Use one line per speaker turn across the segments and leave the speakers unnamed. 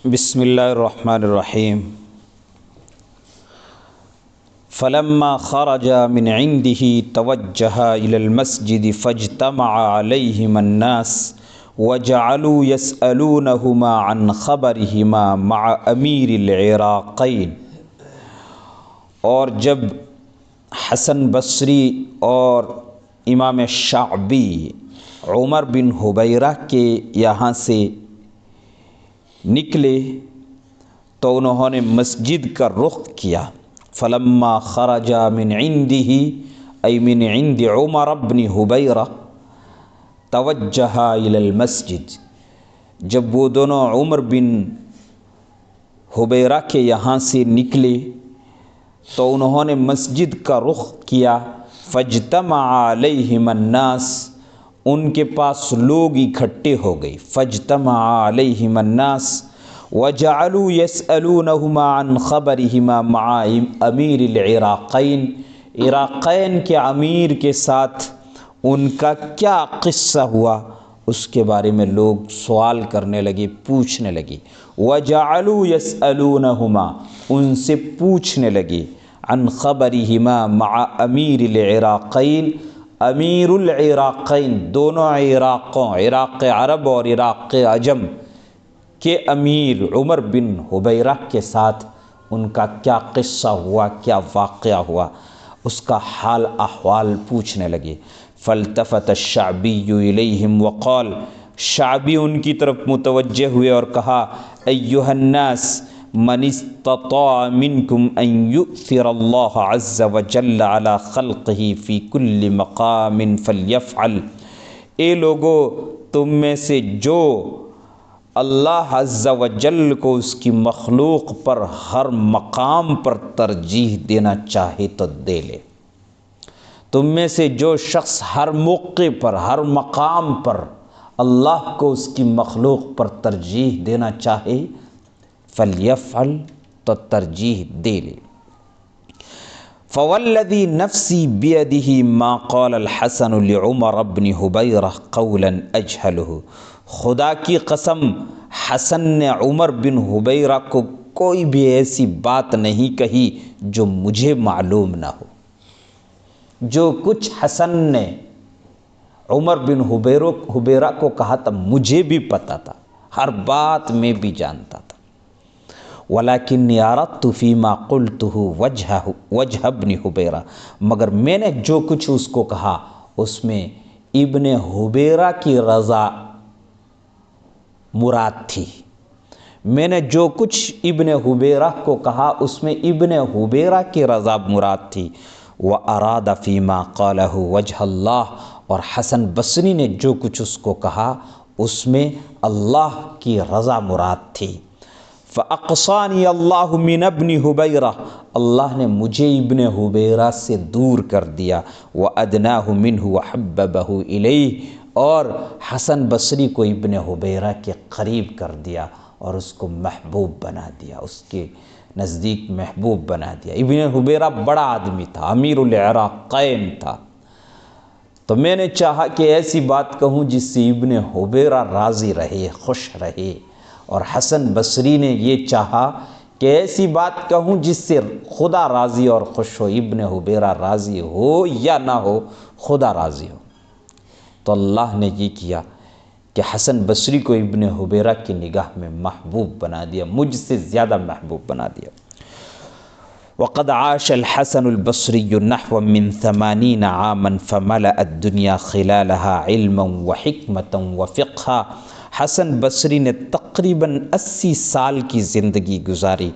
بسم اللہ الرحمن الرحیم فلما خرج من عنده توجه إلى المسجد فاجتمع عليهما الناس وجعلوا يسألونهما عن خبرهما مع أمير العراقين۔ اور جب حسن بصری اور امام شعبی عمر بن حبیرہ کے یہاں سے نکلے تو انہوں نے مسجد کا رخ کیا۔ فلما خرج من عنده ای من عند عمر بن حبیرہ توجہ الی المسجد، جب وہ دونوں عمر بن حبیرہ کے یہاں سے نکلے تو انہوں نے مسجد کا رخ کیا۔ فاجتمع علیہم الناس، ان کے پاس لوگ اکٹھے ہو گئے۔ فاجتمع علیہم الناس وجعلوا يسألونهما عن خبرهما مع امیر العراقین، عراقین کے امیر کے ساتھ ان کا کیا قصہ ہوا اس کے بارے میں لوگ سوال کرنے لگے، پوچھنے لگے۔ وجعلوا يسألونهما، ان سے پوچھنے لگے، عن خبرهما مع امیر العراقین، امیر العراقین دونوں عراقوں، عراق عرب اور عراق عجم کے امیر عمر بن حبیرہ کے ساتھ ان کا کیا قصہ ہوا، کیا واقعہ ہوا، اس کا حال احوال پوچھنے لگے۔ فالتفت الشعبی الیہم وقال، شعبی ان کی طرف متوجہ ہوئے اور کہا، ایھا الناس من استطاع منکم ان یؤثر اللہ عز وجل علی خلقہ فی کل مقام فلیفعل، اے لوگو تم میں سے جو اللہ عز وجل کو اس کی مخلوق پر ہر مقام پر ترجیح دینا چاہے تو دے لے۔ تم میں سے جو شخص ہر موقع پر، ہر مقام پر اللہ کو اس کی مخلوق پر ترجیح دینا چاہے فلیفعل، تو ترجیح دے لے۔ فوالذی نفسی بیدہ ما قال الحسن لعمر بن حبیرہ قولا اجہلہ، خدا کی قسم حسن نے عمر بن حبیرہ کو کوئی بھی ایسی بات نہیں کہی جو مجھے معلوم نہ ہو۔ جو کچھ حسن نے عمر بن حبیرہ کو کہا تھا مجھے بھی پتہ تھا، ہر بات میں بھی جانتا تھا۔ ولیکنی اردت فیما قلتہ وجہ ابن حبیرہ، مگر میں نے جو کچھ اس کو کہا اس میں ابن حبیرہ کی رضا مراد تھی۔ میں نے جو کچھ ابن حبیرہ کو کہا اس میں ابن حبیرہ کی رضا مراد تھی۔ واراد فیما قالہ وجہ اللہ، اور حسن بصری نے جو کچھ اس کو کہا اس میں اللہ کی رضا مراد تھی۔ فاقصانی اللہ من ابن حبیرہ، اللہ نے مجھے ابن حبیرہ سے دور کر دیا۔ وادناہ منہ وحببہ الیہ، اور حسن بصری کو ابن حبیرہ کے قریب کر دیا اور اس کو محبوب بنا دیا، اس کے نزدیک محبوب بنا دیا۔ ابن حبیرہ بڑا آدمی تھا، امیر العراقین تھا، تو میں نے چاہا کہ ایسی بات کہوں جس سے ابن حبیرہ راضی رہے، خوش رہے، اور حسن بصری نے یہ چاہا کہ ایسی بات کہوں جس سے خدا راضی اور خوش ہو، ابن حبیرہ راضی ہو یا نہ ہو، خدا راضی ہو۔ تو اللہ نے یہ کیا کہ حسن بصری کو ابن حبیرہ کی نگاہ میں محبوب بنا دیا، مجھ سے زیادہ محبوب بنا دیا۔ وقد عاش الحسن البصری نحو من 80 عاما فملأ الدنیا خلالها علما وحکمتا وفقہا، حسن بصری نے تقریباً 80 سال کی زندگی گزاری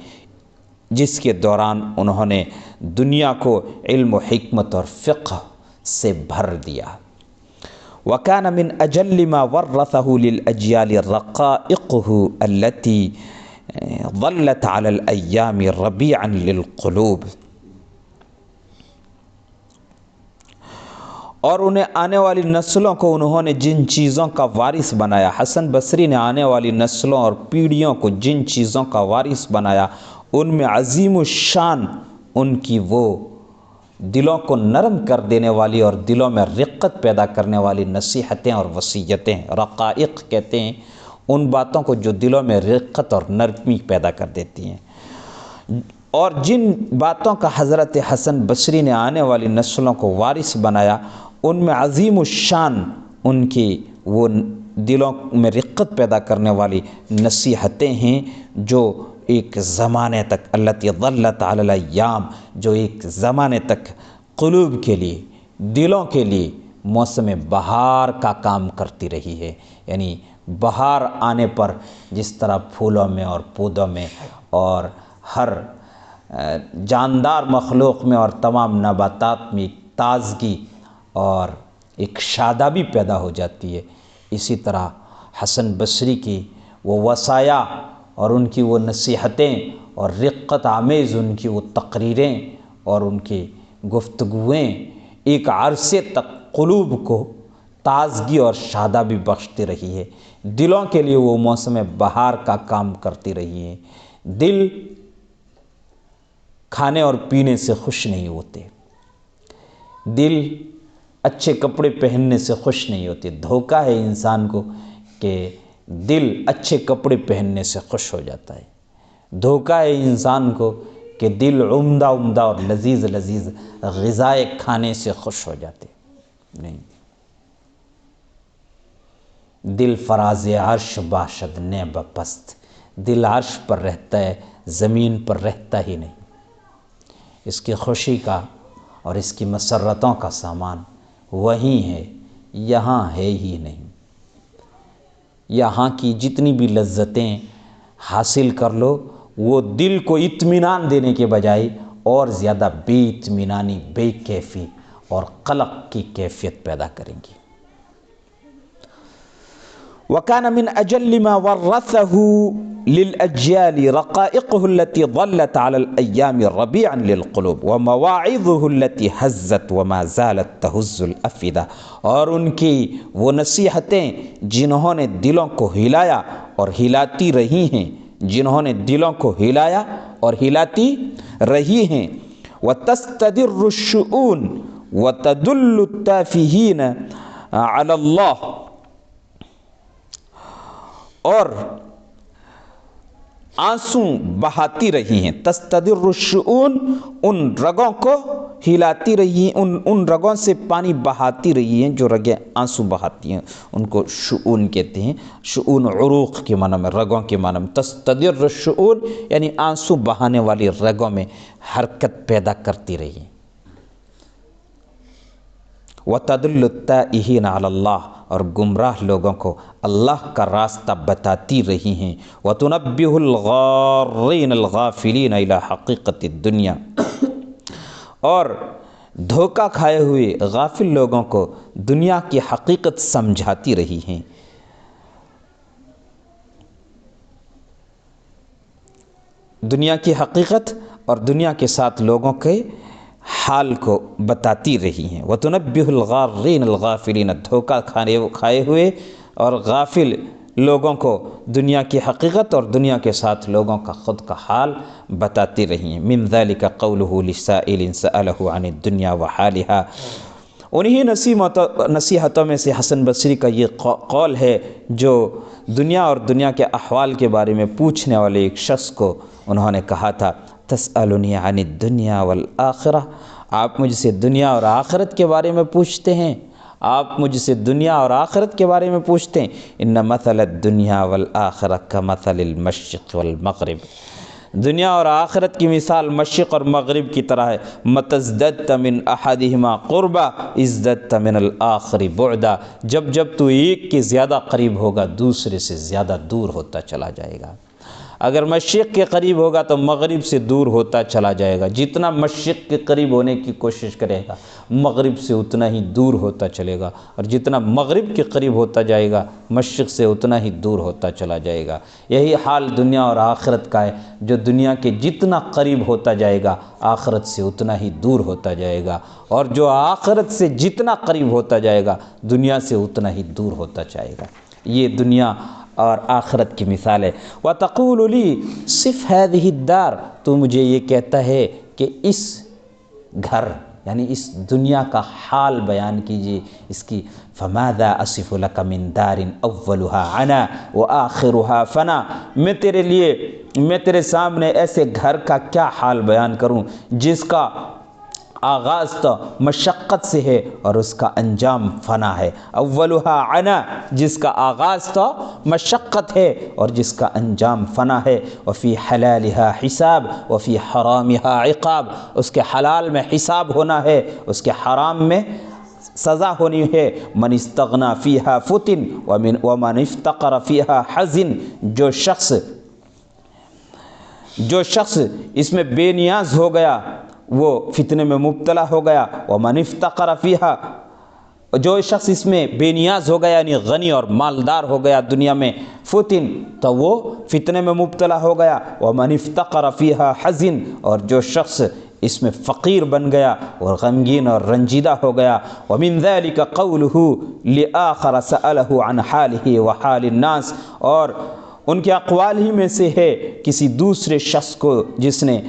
جس کے دوران انہوں نے دنیا کو علم و حکمت اور فقہ سے بھر دیا۔ وَكَانَ مِنْ أَجَلِّ مَا وَرَّثَهُ لِلْأَجْيَالِ رَقَائِقُهُ الَّتِي ظَلَّتْ عَلَى الْأَيَّامِ رَبِيعًا لِلْقُلُوبِ، اور انہیں آنے والی نسلوں کو انہوں نے جن چیزوں کا وارث بنایا، حسن بصری نے آنے والی نسلوں اور پیڑھیوں کو جن چیزوں کا وارث بنایا ان میں عظیم الشان ان کی وہ دلوں کو نرم کر دینے والی اور دلوں میں رقت پیدا کرنے والی نصیحتیں اور وصیتیں، رقائق کہتے ہیں ان باتوں کو جو دلوں میں رقت اور نرمی پیدا کر دیتی ہیں، اور جن باتوں کا حضرت حسن بصری نے آنے والی نسلوں کو وارث بنایا، ان میں عظیم الشان ان کی وہ دلوں میں رقت پیدا کرنے والی نصیحتیں ہیں جو ایک زمانے تک التی ظلت علی الایام، جو ایک زمانے تک قلوب کے لیے، دلوں کے لیے موسم بہار کا کام کرتی رہی ہے۔ یعنی بہار آنے پر جس طرح پھولوں میں اور پودوں میں اور ہر جاندار مخلوق میں اور تمام نباتات میں تازگی اور ایک شادابی پیدا ہو جاتی ہے، اسی طرح حسن بصری کی وہ وصایا اور ان کی وہ نصیحتیں اور رقت آمیز ان کی وہ تقریریں اور ان کی گفتگویں ایک عرصے تک قلوب کو تازگی اور شادابی بخشتی رہی ہے، دلوں کے لیے وہ موسم بہار کا کام کرتی رہی ہے۔ دل کھانے اور پینے سے خوش نہیں ہوتے، دل اچھے کپڑے پہننے سے خوش نہیں ہوتے۔ دھوکہ ہے انسان کو کہ دل اچھے کپڑے پہننے سے خوش ہو جاتا ہے، دھوکہ ہے انسان کو کہ دل عمدہ اور لذیذ غذائیں کھانے سے خوش ہو جاتے، نہیں۔ دل فراز عرش باشد نے بپست، دل عرش پر رہتا ہے، زمین پر رہتا ہی نہیں۔ اس کی خوشی کا اور اس کی مسرتوں کا سامان وہیں ہے، یہاں ہے ہی نہیں۔ یہاں کی جتنی بھی لذتیں حاصل کر لو، وہ دل کو اطمینان دینے کے بجائے اور زیادہ بے اطمینانی، بے کیفی اور قلق کی کیفیت پیدا کریں گی۔ وَكَانَ مِنْ أَجَلِّ مَا وَرَّثَهُ لِلْأَجْيَالِ رَقَائِقُهُ الَّتِي ظَلَّتْ عَلَى الْأَيَّامِ رَبِيعًا لِلْقُلُوبِ وَمَوَاعِظُهُ الَّتِي هَزَّتْ وَمَا زَالَتْ تَهُزُّ الْأَفْئِدَةَ، اور ان کی وہ نصیحتیں جنہوں نے دلوں کو ہلایا اور ہلاتی رہی ہیں، جنہوں نے دلوں کو ہلایا اور ہلاتی رہی ہیں۔ وَتَسْتَدِرُّ الشُّؤُونَ وَتَدُلُّ التَّافِهِينَ عَلَى اللَّهِ، اور آنسو بہاتی رہی ہیں۔ تستدر الشؤون، ان رگوں کو ہلاتی رہی ہیں، ان رگوں سے پانی بہاتی رہی ہیں جو رگیں آنسو بہاتی ہیں، ان کو شؤون کہتے ہیں۔ شؤون عروق کے معنی میں، رگوں کے معنی میں۔ تستدر الشؤون یعنی آنسو بہانے والی رگوں میں حرکت پیدا کرتی رہی ہیں۔ وَتَدُلُّ التَّائِهِينَ عَلَى اللَّهِ، اور گمراہ لوگوں کو اللہ کا راستہ بتاتی رہی ہیں۔ وَتُنَبِّهُ الْغَارِّينَ الْغَافِلِينَ إِلَى حَقِيقَةِ الدُّنْيَا، اور دھوکہ کھائے ہوئے غافل لوگوں کو دنیا کی حقیقت سمجھاتی رہی ہیں۔ دنیا کی حقیقت اور دنیا کے ساتھ لوگوں کے حال کو بتاتی رہی ہیں۔ وَتُنَبِّهُ الْغَارِّينَ الْغَافِلِينَ، دھوکہ کھائے ہوئے اور غافل لوگوں کو دنیا کی حقیقت اور دنیا کے ساتھ لوگوں کا خود کا حال بتاتی رہی ہیں۔ مِن ذَلِكَ قَوْلُهُ لِسَائِلٍ سَأَلَهُ عَنِ الدُّنْيَا وَحَالِهَا، انہی نصیحتوں میں سے حسن بصری کا یہ قول ہے جو دنیا اور دنیا کے احوال کے بارے میں پوچھنے والے ایک شخص کو انہوں نے کہا تھا، تسألنی عن الدنیا والآخرہ، آپ مجھ سے دنیا اور آخرت کے بارے میں پوچھتے ہیں، آپ مجھ سے دنیا اور آخرت کے بارے میں پوچھتے ہیں۔ ان مثل الدنیا والآخرہ کمثل المشرق والمغرب، دنیا اور آخرت کی مثال مشرق اور مغرب کی طرح ہے۔ متی ازددت من احدہما قربا ازددت من الآخر بعدا، جب تو ایک کے زیادہ قریب ہوگا دوسرے سے زیادہ دور ہوتا چلا جائے گا۔ اگر مشرق کے قریب ہوگا تو مغرب سے دور ہوتا چلا جائے گا، جتنا مشرق کے قریب ہونے کی کوشش کرے گا مغرب سے اتنا ہی دور ہوتا چلے گا، اور جتنا مغرب کے قریب ہوتا جائے گا مشرق سے اتنا ہی دور ہوتا چلا جائے گا۔ یہی حال دنیا اور آخرت کا ہے، جو دنیا کے جتنا قریب ہوتا جائے گا آخرت سے اتنا ہی دور ہوتا جائے گا، اور جو آخرت سے جتنا قریب ہوتا جائے گا دنیا سے اتنا ہی دور ہوتا جائے گا۔ یہ دنیا اور آخرت کی مثال ہے۔ وَتَقُولُ لِي صِفْ هَذِهِ الدَّارِ، تو مجھے یہ کہتا ہے کہ اس گھر یعنی اس دنیا کا حال بیان کیجیے اس کی. فماذا اصف لك من دار اولها عنا واخرها فنا، میں تیرے سامنے ایسے گھر کا کیا حال بیان کروں جس کا آغاز تو مشقت سے ہے اور اس کا انجام فنا ہے. اولها عنا، جس کا آغاز تو مشقت ہے اور جس کا انجام فنا ہے. وفی حلالها حساب وفی حرامها عقاب، اس کے حلال میں حساب ہونا ہے، اس کے حرام میں سزا ہونی ہے. من استغنا فیہا فتن ومن افتقر فیہا حزن، جو شخص اس میں بے نیاز ہو گیا وہ فتنے میں مبتلا ہو گیا. ومن افتقر فیہا، جو شخص اس میں بے نیاز ہو گیا یعنی غنی اور مالدار ہو گیا دنیا میں، فتن، تو وہ فتنے میں مبتلا ہو گیا. ومن افتقر فیہا حزن، اور جو شخص اس میں فقیر بن گیا اور غمگین اور رنجیدہ ہو گیا. ومن ذلك قوله لآخر سأله عن حاله وحال الناس، اور ان کے اقوال ہی میں سے ہے کسی دوسرے شخص کو جس نے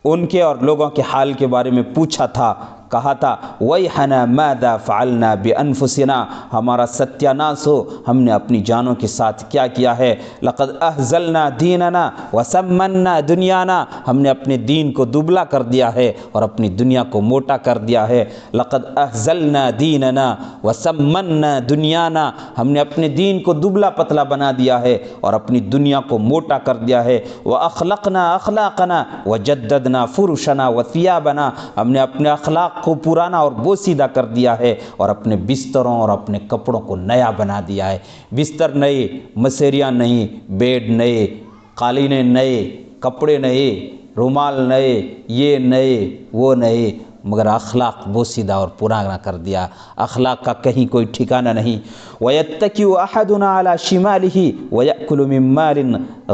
ان کے اور لوگوں کے حال کے بارے میں پوچھا تھا، کہا تھا وَيْحَنَا مَاذَا فَعَلْنَا بِأَنفُسِنَا، ہمارا ستیہ ناس ہو، ہم نے اپنی جانوں کے ساتھ کیا کیا ہے. لَقَدْ أَهْزَلْنَا دِينَنَا وَسَمَّنَّا دُنْيَانَا، ہم نے اپنے دین کو دبلا کر دیا ہے اور اپنی دنیا کو موٹا کر دیا ہے. لَقَدْ أَهْزَلْنَا دِينَنَا وَسَمَّنَّا دُنْيَانَا، ہم نے اپنے دین کو دبلا پتلا بنا دیا ہے اور اپنی دنیا کو موٹا کر دیا ہے. وَأَخْلَقْنَا أَخْلَاقَنَا وَجَدَّدْنَا فُرُشَنَا وَثِيَابَنَا، ہم نے اپنے اخلاق کو پرانا اور بوسیدہ کر دیا ہے اور اپنے بستروں اور اپنے کپڑوں کو نیا بنا دیا ہے. بستر نئے، مسیریاں نئی، بیڈ نئے، قالینیں نئے، کپڑے نئے، رومال نئے، یہ نئے وہ نئے، مگر اخلاق بوسیدہ اور پرانا کر دیا. اخلاق کا کہیں کوئی ٹھکانہ نہیں. وَيَتَّكِئُ أَحَدُنَا عَلَى شِمَالِهِ وَيَأْكُلُ مِن مَالٍ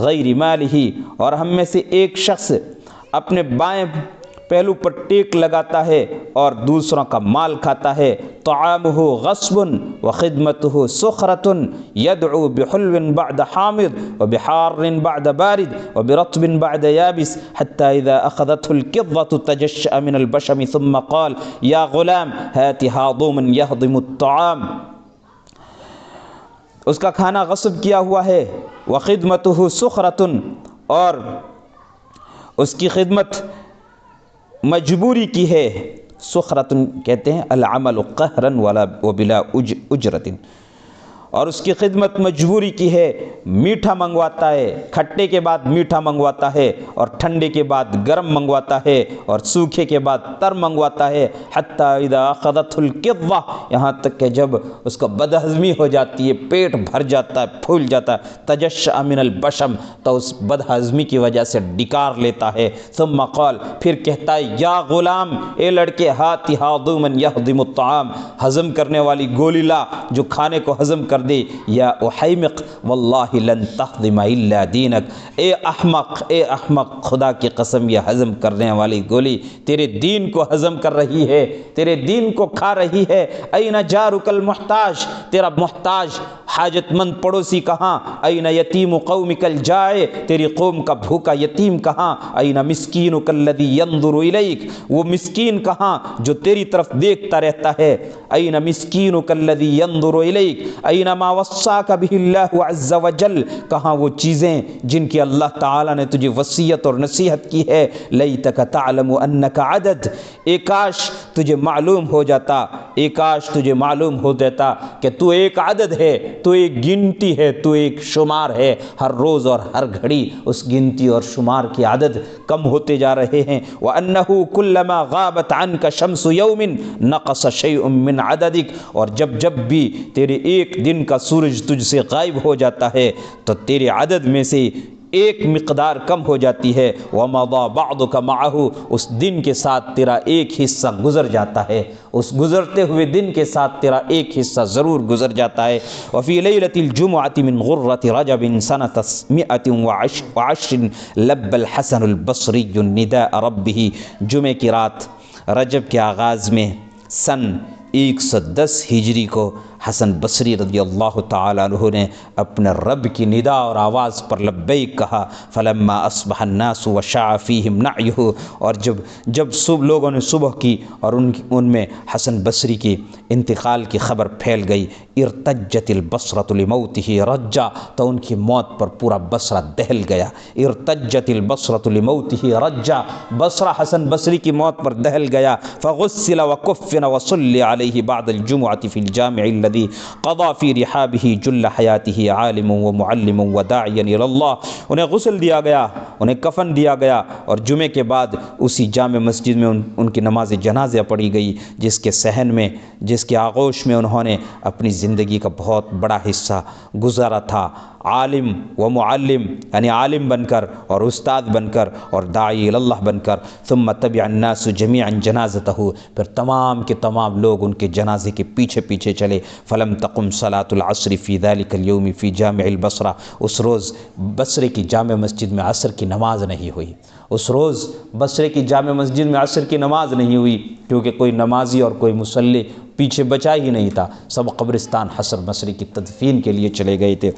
غَيْرِ مَالِهِ، اور ہم میں سے ایک شخص اپنے بائیں پہلو پر ٹیک لگاتا ہے اور دوسروں کا مال کھاتا ہے. طعامہ غصب وخدمتہ سخرۃ، یدعو بحلو بعد حامض وبحار بعد بارد وبرطب بعد یابس حتى اذا اخذته القضة تجشأ من البشم ثم قال یا غلام هات هاضوما يهضم الطعام. اس کا کھانا غصب کیا ہوا ہے. وخدمتہ سخرۃ، اور اس کی خدمت مجبوری کی ہے. سخرۃ کہتے ہیں العمل قہرا وبلا اجرت، اور اس کی خدمت مجبوری کی ہے. میٹھا منگواتا ہے، کھٹے کے بعد میٹھا منگواتا ہے اور ٹھنڈے کے بعد گرم منگواتا ہے اور سوکھے کے بعد تر منگواتا ہے. حتی اذا اخذته القضة، یہاں تک کہ جب اس کو بدہضمی ہو جاتی ہے، پیٹ بھر جاتا ہے، پھول جاتا ہے. تجشأ من البشم، تو اس بدہضمی کی وجہ سے ڈکار لیتا ہے. ثم قال، پھر کہتا ہے یا غلام، اے لڑکے، ہات ہاضوما یہضم الطعام، ہضم کرنے والی گولی لا جو کھانے کو ہضم کر دے. یا احیمق واللہ لن تہضم الا دینک، اے احمق، خدا کی قسم یہ ہضم کرنے والی گولی تیرے دین کو ہضم کر رہی ہے، تیرے دین کو کھا رہی ہے. این جارک المحتاج، تیرا محتاج حاجت مند پڑوسی کہاں؟ این یتیم قومک الجائع، تیری قوم کا بھوکا یتیم کہاں؟ این مسکینک الذی ینظر الیک، وہ مسکین کہاں جو تیری طرف دیکھتا رہتا ہے؟ این مسکینک الذی ینظر الیک، این ما وصاک بہ اللہ عز وجل، کہاں وہ چیزیں جن کی اللہ تعالی نے تجھے وصیت اور نصیحت کی ہے؟ لیتک تعلم انک عدد، اے کاش تجھے معلوم ہو جاتا، اے کاش تجھے معلوم ہو دیتا کہ تو ایک عدد ہے، تو ایک گنتی ہے، تو ایک شمار ہے. ہر روز اور ہر گھڑی اس گنتی اور شمار کے عدد کم ہوتے جا رہے ہیں. وَأَنَّهُ كُلَّمَا غَابَتْ عَنْكَ شَمْسُ يَوْمٍ نَقَصَ شَيْءٌ مِّنْ عَدَدِكَ، اور جب بھی تیرے ایک دن کا سورج تجھ سے غائب ہو جاتا ہے تو تیرے عدد میں سے ایک مقدار کم ہو جاتی ہے. وَمَضَى بَعْضُكَ مَعَهُ، اس دن کے ساتھ تیرا ایک حصہ گزر جاتا ہے، اس گزرتے ہوئے دن کے ساتھ تیرا ایک حصہ ضرور گزر جاتا ہے. وفی لیلۃ الجمعۃ من غرۃ رجب سنۃ 110 لب الحسن البصری نداء ربہ، جمعے کی رات رجب کے آغاز میں سن 110 ہجری کو حسن بصری رضی اللہ تعالیٰ عنہ نے اپنے رب کی ندا اور آواز پر لبیک کہا، فلما اصبح الناس وشاع فیہم نعیہ، اور جب لوگوں نے صبح کی اور ان میں حسن بصری کی انتقال کی خبر پھیل گئی، ارتجت البصرۃ لموتہ رجا، تو ان کی موت پر پورا بصرہ دہل گیا۔ ارتجت البصرۃ لموتہ رجا، بصرہ حسن بصری کی موت پر دہل گیا۔ فغسل وکفن وصلی علیہ بعد الجمعۃ فی الجامع الذی قضى فی رحابہ جل حیاتہ عالم ومعلم وداعیا الی اللہ، انہیں غسل دیا گیا، انہیں کفن دیا گیا، اور جمعے کے بعد اسی جامع مسجد میں ان کی نماز جنازہ پڑھی گئی، جس کے صحن میں، جس کے آغوش میں انہوں نے اپنی زندگی کا بہت بڑا حصہ گزارا تھا، عالم و معلم، یعنی عالم بن کر اور استاد بن کر اور داعی اللہ بن کر۔ ثم تبع الناس جميعا جنازتہ، پھر تمام کے تمام لوگ ان کے جنازے کے پیچھے پیچھے چلے۔ فلم تقم صلاة العصر فی ذلك اليوم فی جامع البصرہ، اس روز بصرے کی جامع مسجد میں عصر کی نماز نہیں ہوئی، اس روز بصرے کی جامع مسجد میں عصر کی نماز نہیں ہوئی، کیونکہ کوئی نمازی اور کوئی مصلی پیچھے بچا ہی نہیں تھا، سب قبرستان حسن بصری کی تدفین کے لیے چلے گئے تھے۔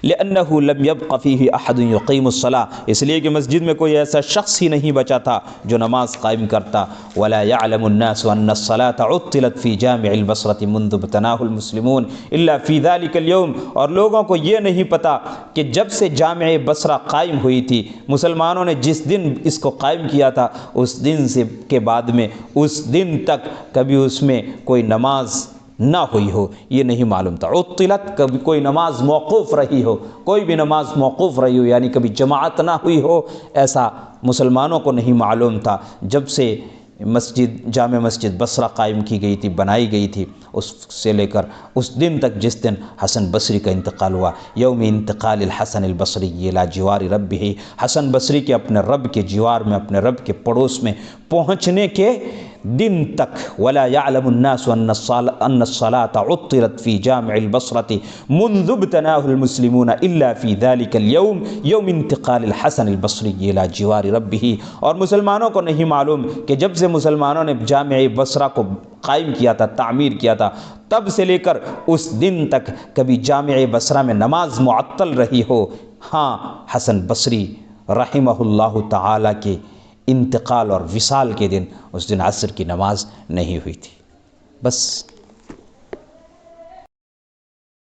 لأنه لم يبق فيه أحد يقيم الصلاة، اس لیے کہ مسجد میں کوئی ایسا شخص ہی نہیں بچا تھا جو نماز قائم کرتا۔ ولا يعلم الناس أن الصلاة عطلت في جامع البصرة منذ ابتناه المسلمون إلا في ذلك اليوم، اور لوگوں کو یہ نہیں پتا کہ جب سے جامع بصرہ قائم ہوئی تھی، مسلمانوں نے جس دن اس کو قائم کیا تھا، اس دن سے کے بعد میں اس دن تک کبھی اس میں کوئی نماز نہ ہوئی ہو، یہ نہیں معلوم تھا۔ عطلت، کبھی کوئی نماز موقوف رہی ہو، کوئی بھی نماز موقوف رہی ہو، یعنی کبھی جماعت نہ ہوئی ہو، ایسا مسلمانوں کو نہیں معلوم تھا۔ جب سے جامع مسجد بصرہ قائم کی گئی تھی، بنائی گئی تھی، اس سے لے کر اس دن تک جس دن حسن بصری کا انتقال ہوا، یوم انتقال الحسن البصری الی جوار ربہ، حسن بصری کے اپنے رب کے جوار میں، اپنے رب کے پڑوس میں پہنچنے کے دن تک۔ ولا يعلم الناس ان الصلاة عطلت في جامع البصرة منذ ابتناه المسلمون الا في ذلك اليوم يوم انتقال الحسن البصری الى جوار ربہ، اور مسلمانوں کو نہیں معلوم کہ جب سے مسلمانوں نے جامع بصرہ کو قائم کیا تھا، تعمیر کیا تھا، تب سے لے کر اس دن تک کبھی جامع بصرہ میں نماز معطل رہی ہو۔ ہاں، حسن بصری رحمہ اللہ تعالی کے انتقال اور وصال کے دن، اس دن عصر کی نماز نہیں ہوئی تھی۔ بس